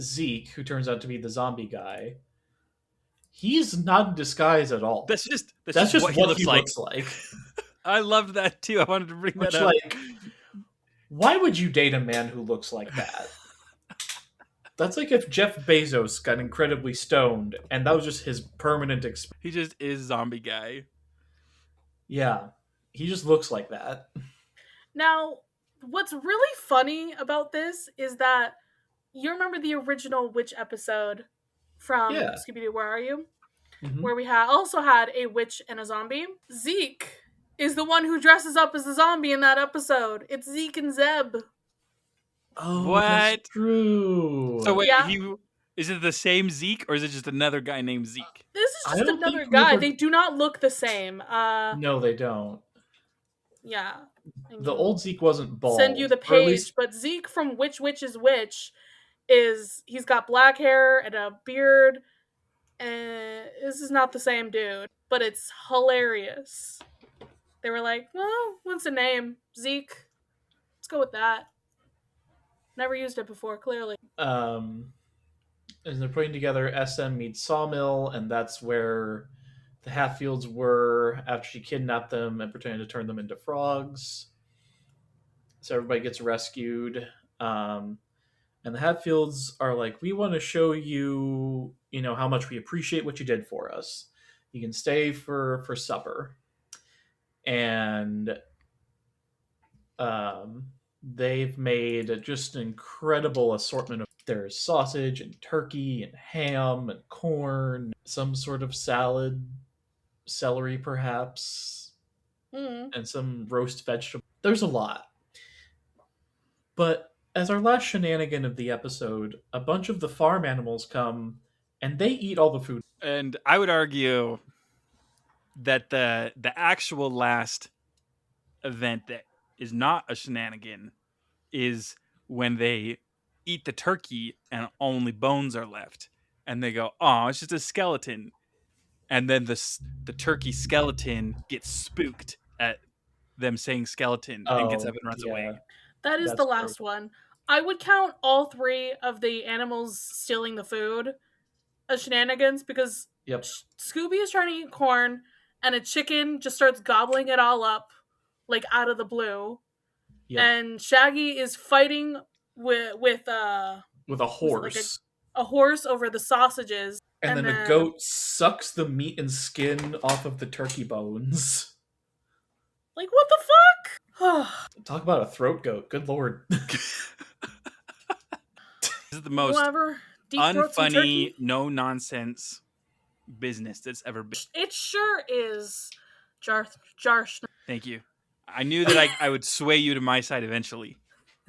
Zeke, who turns out to be the zombie guy, he's not in disguise at all. That's just what he looks like. looks like. I loved that too. I wanted to bring Which, that up. like, why would you date a man who looks like that? That's like if Jeff Bezos got incredibly stoned and that was just his permanent experience. He just is zombie guy. Yeah, he just looks like that. Now, what's really funny about this is that you remember the original witch episode from Scooby-Doo, Where Are You? Mm-hmm. Where we also had a witch and a zombie. Zeke is the one who dresses up as the zombie in that episode. It's Zeke and Zeb. Oh, what? That's true. So wait, is it the same Zeke or is it just another guy named Zeke? This is just another guy. They do not look the same. No, they don't. Yeah. The old Zeke wasn't bald. Send you the page, but Zeke from Which Witch is Which he's got black hair and a beard, and this is not the same dude, but it's hilarious. They were like, well, what's the name? Zeke. Let's go with that. Never used it before, clearly. And they're putting together SM meets Sawmill, and that's where the Hatfields were after she kidnapped them and pretended to turn them into frogs. So everybody gets rescued. And the Hatfields are like, we want to show you, how much we appreciate what you did for us. You can stay for supper. And they've made just an incredible assortment of, there's sausage and turkey and ham and corn, some sort of salad, celery perhaps, and some roast vegetable. There's a lot. But as our last shenanigan of the episode, a bunch of the farm animals come and they eat all the food. And I would argue that the actual last event that is not a shenanigan is when they eat the turkey and only bones are left. And they go, oh, it's just a skeleton. And then the turkey skeleton gets spooked at them saying skeleton and gets up and runs away. That's the last one. I would count all three of the animals stealing the food as shenanigans because Scooby is trying to eat corn and a chicken just starts gobbling it all up like out of the blue. Yep. And Shaggy is fighting with a horse. Like a horse over the sausages. And then a goat sucks the meat and skin off of the turkey bones. Like, what the fuck? Talk about a throat goat. Good lord. This is the most unfunny, no-nonsense business that's ever been. It sure is, Jar. Thank you. I knew that I would sway you to my side eventually.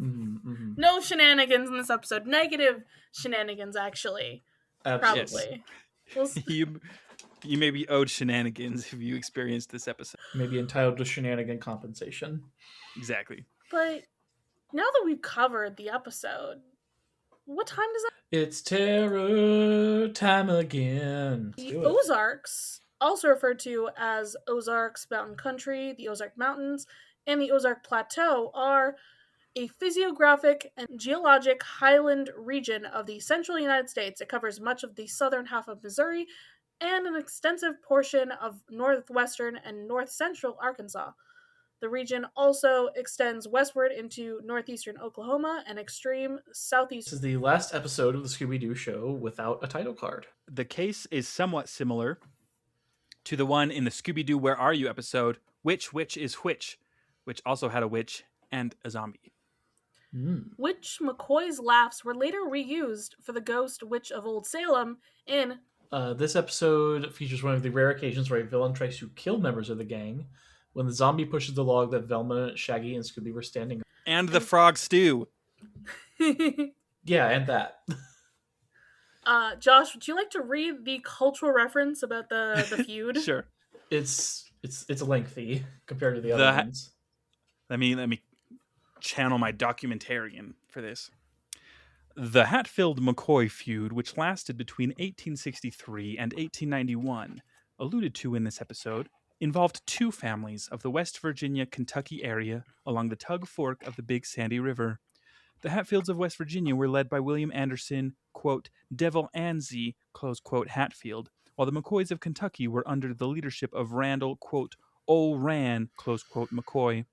Mm-hmm. No shenanigans in this episode. Negative shenanigans, actually. Probably. Yes. You may be owed shenanigans if you experienced this episode. Maybe entitled to shenanigan compensation. Exactly. But now that we've covered the episode, what time does that? It's terror time again. The Ozarks, also referred to as Ozarks Mountain Country, the Ozark Mountains, and the Ozark Plateau, are a physiographic and geologic highland region of the central United States. It covers much of the southern half of Missouri and an extensive portion of northwestern and north-central Arkansas. The region also extends westward into northeastern Oklahoma and extreme southeast. This is the last episode of the Scooby-Doo show without a title card. The case is somewhat similar to the one in the Scooby-Doo Where Are You episode, Which Witch is Which also had a witch and a zombie. Which McCoy's laughs were later reused for the ghost witch of Old Salem in... This episode features one of the rare occasions where a villain tries to kill members of the gang when the zombie pushes the log that Velma, Shaggy, and Scooby were standing on. And the frog stew. Yeah, and that. Josh, would you like to read the cultural reference about the feud? Sure. It's lengthy compared to the other ones. Let me channel my documentarian for this. The Hatfield-McCoy feud, which lasted between 1863 and 1891, alluded to in this episode, involved two families of the West Virginia-Kentucky area along the Tug Fork of the Big Sandy River. The Hatfields of West Virginia were led by William Anderson, quote, Devil Anzy, close quote, Hatfield, while the McCoys of Kentucky were under the leadership of Randall, quote, Ol' Ran, close quote, McCoy.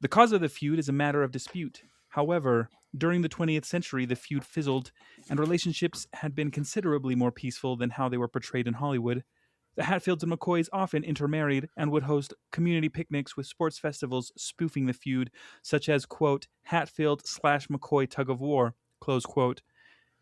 The cause of the feud is a matter of dispute. However, during the 20th century, the feud fizzled, and relationships had been considerably more peaceful than how they were portrayed in Hollywood. The Hatfields and McCoys often intermarried and would host community picnics with sports festivals spoofing the feud, such as, quote, Hatfield/McCoy Tug of War, close quote.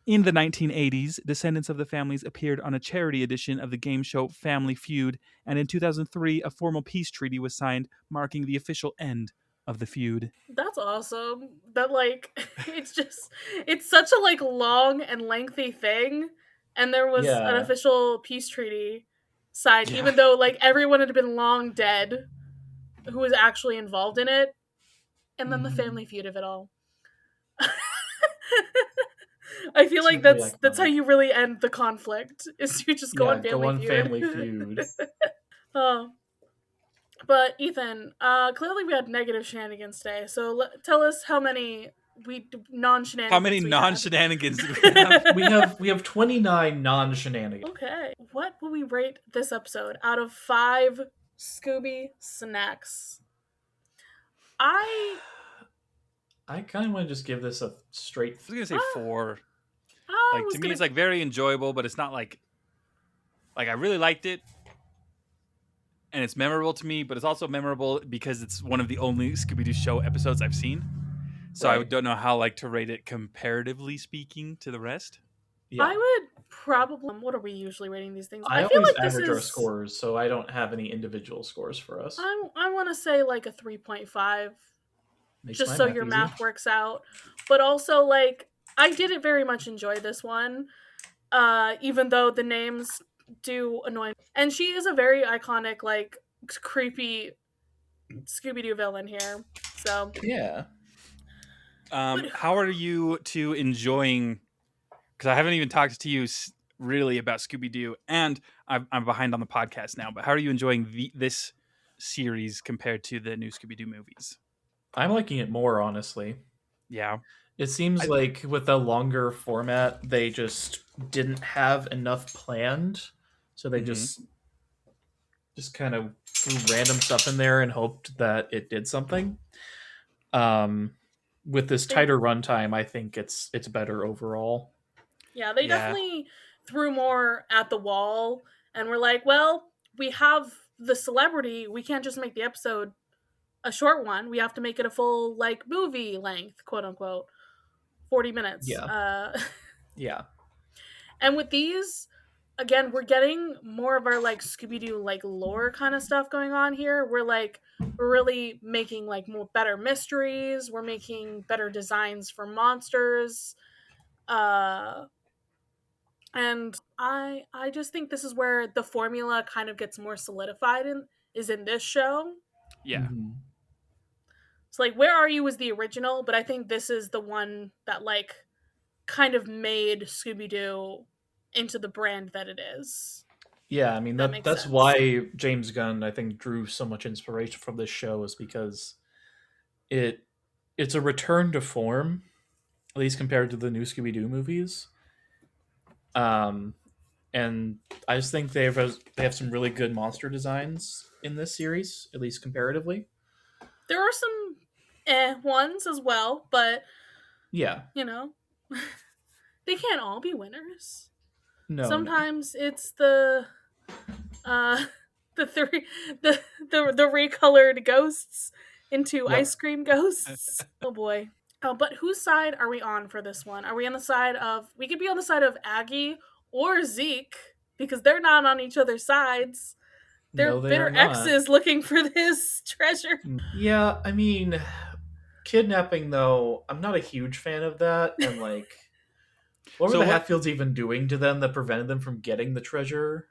In the 1980s, descendants of the families appeared on a charity edition of the game show Family Feud, and in 2003, a formal peace treaty was signed, marking the official end of the feud. That's awesome. That like it's such a like long and lengthy thing, and there was an official peace treaty signed, even though like everyone had been long dead who was actually involved in it, and then the family feud of it all. I feel like that's how you really end the conflict, is you just go on Family Feud. But Ethan, clearly we had negative shenanigans today. So tell us how many non-shenanigans. How many non-shenanigans do we have? we have 29 non-shenanigans. Okay, what will we rate this episode out of 5 Scooby snacks? I kind of want to just give this a straight. I was gonna say 4. Like to me, it's like very enjoyable, but it's not like I really liked it. And it's memorable to me, but it's also memorable because it's one of the only Scooby-Doo show episodes I've seen. So right. I don't know how to rate it comparatively speaking to the rest. Yeah. I would probably... What are we usually rating these things? I feel like average our scores, so I don't have any individual scores for us. I want to say like a 3.5. Just so your math works out. But also, like, I didn't very much enjoy this one. Even though the names do annoy me. And she is a very iconic, like, creepy Scooby-Doo villain here. So yeah. How are you two enjoying? Because I haven't even talked to you really about Scooby-Doo, and I'm behind on the podcast now. But how are you enjoying this series compared to the new Scooby-Doo movies? I'm liking it more, honestly. Yeah. It seems like with the longer format, they just didn't have enough planned. So they just kind of threw random stuff in there and hoped that it did something. With this tighter runtime, I think it's better overall. Yeah, they definitely threw more at the wall and were like, well, we have the celebrity. We can't just make the episode a short one. We have to make it a full, like, movie length, quote unquote, 40 minutes. Yeah. Yeah. And with these, again, we're getting more of our, like, Scooby-Doo, like, lore kind of stuff going on here. We're really making, like, better mysteries. We're making better designs for monsters. And I just think this is where the formula kind of gets more solidified is in this show. Yeah. Mm-hmm. So, like, Where Are You was the original, but I think this is the one that, like, kind of made Scooby-Doo into the brand that it is. Yeah, I mean, that's why James Gunn, I think, drew so much inspiration from this show, is because it's a return to form, at least compared to the new Scooby-Doo movies. And I just think they have some really good monster designs in this series, at least comparatively. There are some ones as well, but yeah, you know, they can't all be winners. No, sometimes it's the recolored ghosts into ice cream ghosts. Oh boy. But whose side are we on for this one? Are we on the side of... We could be on the side of Aggie or Zeke, because they're not on each other's sides. They're bitter exes looking for this treasure. Yeah, I mean, kidnapping, though, I'm not a huge fan of that. And, like, what were the Hatfields even doing to them that prevented them from getting the treasure?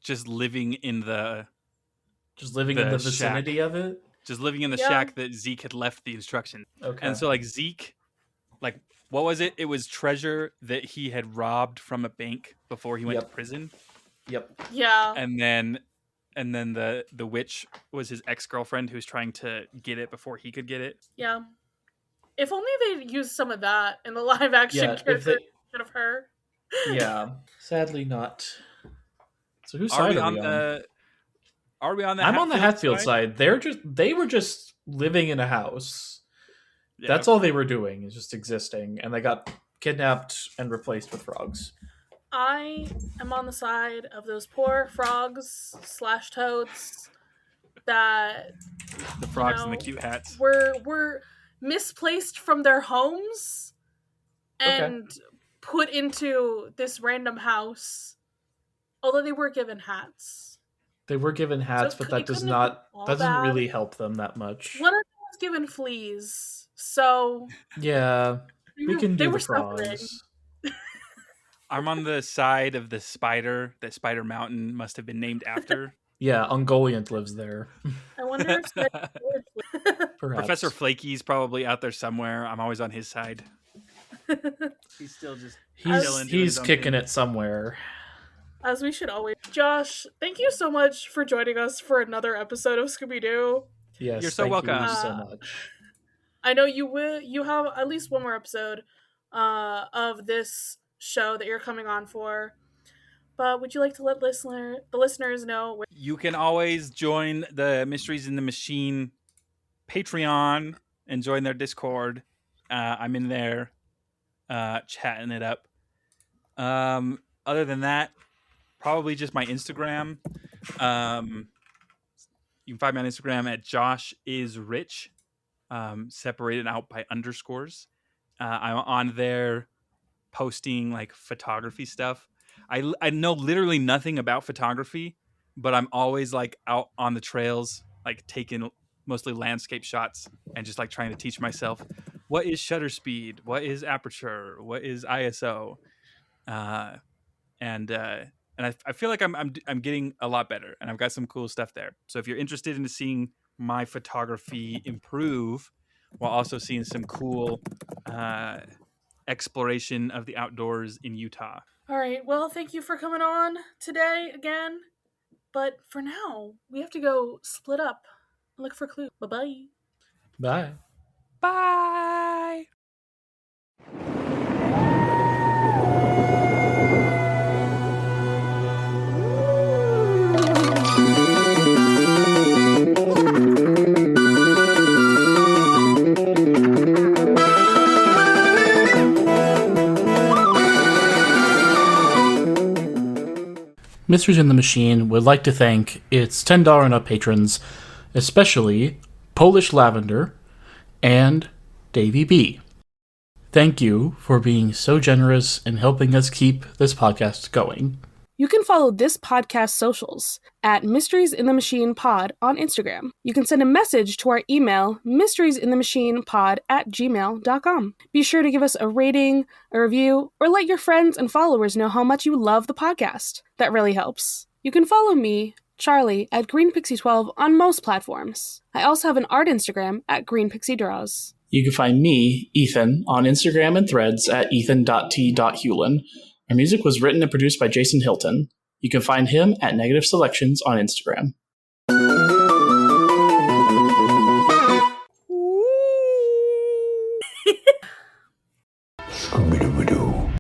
Just living in the vicinity of it? Just living in the shack that Zeke had left the instructions. Okay. And so, like, Zeke, like, what was it? It was treasure that he had robbed from a bank before he went to prison. Yep. Yeah. And then the witch was his ex-girlfriend who was trying to get it before he could get it. Yeah. If only they'd used some of that in the live action character of her. Yeah, sadly not. So whose Are side we are on we on? the? Are we on the? I'm on the Hatfield side? side. They were just living in a house. Yeah. That's all they were doing, is just existing, and they got kidnapped and replaced with frogs. I am on the side of those poor frogs / toads that The frogs and the cute hats were misplaced from their homes and put into this random house. Although they were given hats. They were given hats, So but that doesn't really help them that much. One of them was given fleas, so yeah, we can do the frogs. Suffering. I'm on the side of the spider that Spider Mountain must have been named after. Yeah, Ungoliant lives there. I wonder if Professor Flaky's probably out there somewhere. I'm always on his side. He's still just he's kicking it somewhere. As we should always. Josh, thank you so much for joining us for another episode of Scooby-Doo. Yes, you're so welcome. Thank you so much. I know you have at least one more episode of this show that you're coming on for. But would you like to let the listeners know? You can always join the Mysteries in the Machine Patreon and join their Discord. I'm in there chatting it up. Other than that, probably just my Instagram. You can find me on Instagram at JoshIsRich, separated out by underscores. I'm on there posting like photography stuff. I know literally nothing about photography, but I'm always like out on the trails, like taking mostly landscape shots and just like trying to teach myself what is shutter speed, what is aperture, what is ISO, and I feel like I'm getting a lot better, and I've got some cool stuff there. So if you're interested in seeing my photography improve while also seeing some cool exploration of the outdoors in Utah. All right. Well, thank you for coming on today again. But for now, we have to go split up and look for clues. Bye-bye. Bye. Bye. Mysteries in the Machine would like to thank its $10 and up patrons, especially Polish Lavender and Davey B. Thank you for being so generous in helping us keep this podcast going. You can follow this podcast socials at Mysteries in the Machine Pod on Instagram. You can send a message to our email, mysteriesinthemachinepod@gmail.com. Be sure to give us a rating, a review, or let your friends and followers know how much you love the podcast. That really helps. You can follow me, Charlie, at GreenPixie12 on most platforms. I also have an art Instagram at GreenPixieDraws. You can find me, Ethan, on Instagram and Threads at ethan.t.hewlin. Our music was written and produced by Jason Hilton. You can find him at Negative Selections on Instagram.